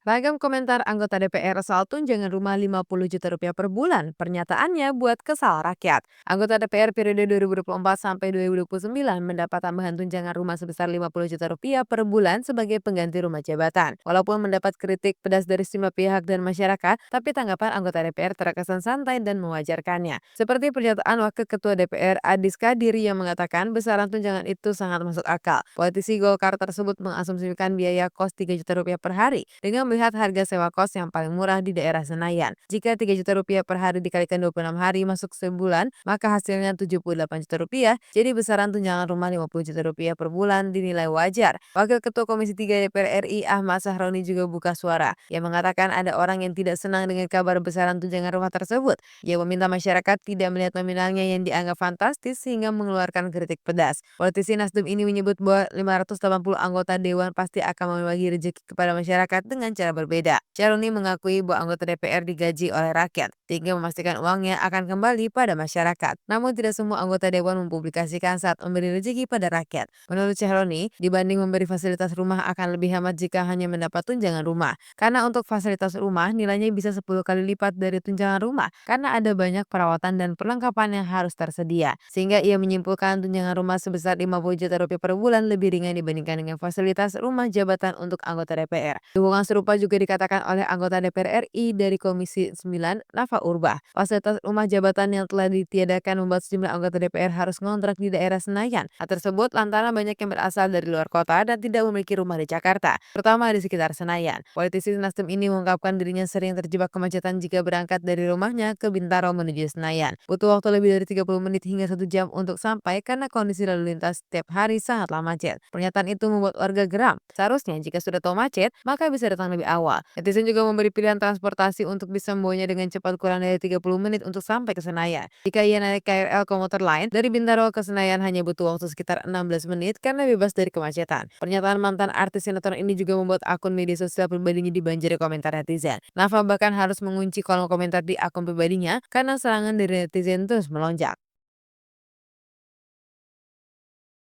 Ragam komentar anggota DPR soal tunjangan rumah Rp50 juta per bulan. Pernyataannya buat kesal rakyat. Anggota DPR periode 2024 sampai 2029 mendapat tambahan tunjangan rumah sebesar Rp50 juta per bulan sebagai pengganti rumah jabatan. Walaupun mendapat kritik pedas dari sejumlah pihak dan masyarakat, tapi tanggapan anggota DPR terkesan santai dan mewajarkannya. Seperti pernyataan Wakil Ketua DPR Adis Kadiri yang mengatakan besaran tunjangan itu sangat masuk akal. Politisi Golkar tersebut mengasumsikan biaya kos Rp3 juta per hari dengan melihat harga sewa kos yang paling murah di daerah Senayan. Jika Rp3 juta per hari dikalikan 26 hari masuk sebulan, maka hasilnya Rp78 juta. Jadi besaran tunjangan rumah Rp50 juta per bulan dinilai wajar. Wakil Ketua Komisi 3 DPR RI Ahmad Sahroni juga buka suara. Ia mengatakan ada orang yang tidak senang dengan kabar besaran tunjangan rumah tersebut. Ia meminta masyarakat tidak melihat nominalnya yang dianggap fantastis sehingga mengeluarkan kritik pedas. Politisi Nasdem ini menyebut bahwa 580 anggota dewan pasti akan membagi rezeki kepada masyarakat dengan cara berbeda. Caroni mengakui bahwa anggota DPR digaji oleh rakyat, sehingga memastikan uangnya akan kembali pada masyarakat. Namun tidak semua anggota dewan mempublikasikan saat memberi rezeki pada rakyat. Menurut Caroni, dibanding memberi fasilitas rumah akan lebih hemat jika hanya mendapat tunjangan rumah. Karena untuk fasilitas rumah nilainya bisa 10 kali lipat dari tunjangan rumah, karena ada banyak perawatan dan perlengkapan yang harus tersedia. Sehingga ia menyimpulkan tunjangan rumah sebesar Rp50 juta per bulan lebih ringan dibandingkan dengan fasilitas rumah jabatan untuk anggota DPR. Dukungan serupa juga dikatakan oleh anggota DPR RI dari Komisi 9, Nafa Urbah. Fasilitas rumah jabatan yang telah ditiadakan membuat sejumlah anggota DPR harus ngontrak di daerah Senayan. Hal tersebut lantaran banyak yang berasal dari luar kota dan tidak memiliki rumah di Jakarta, terutama di sekitar Senayan. Politisi Nasdem ini mengungkapkan dirinya sering terjebak kemacetan jika berangkat dari rumahnya ke Bintaro menuju Senayan. Butuh waktu lebih dari 30 menit hingga 1 jam untuk sampai karena kondisi lalu lintas setiap hari sangatlah macet. Pernyataan itu membuat warga geram. Seharusnya jika sudah tahu macet, maka bisa datang lebih awal. Netizen juga memberi pilihan transportasi untuk bisa membawanya dengan cepat kurang dari 30 menit untuk sampai ke Senayan. Jika ia naik KRL komuter lain, dari Bintaro ke Senayan hanya butuh waktu sekitar 16 menit karena bebas dari kemacetan. Pernyataan mantan artis sinetron ini juga membuat akun media sosial pribadinya dibanjiri komentar netizen. Nafa bahkan harus mengunci kolom komentar di akun pribadinya karena serangan dari netizen terus melonjak.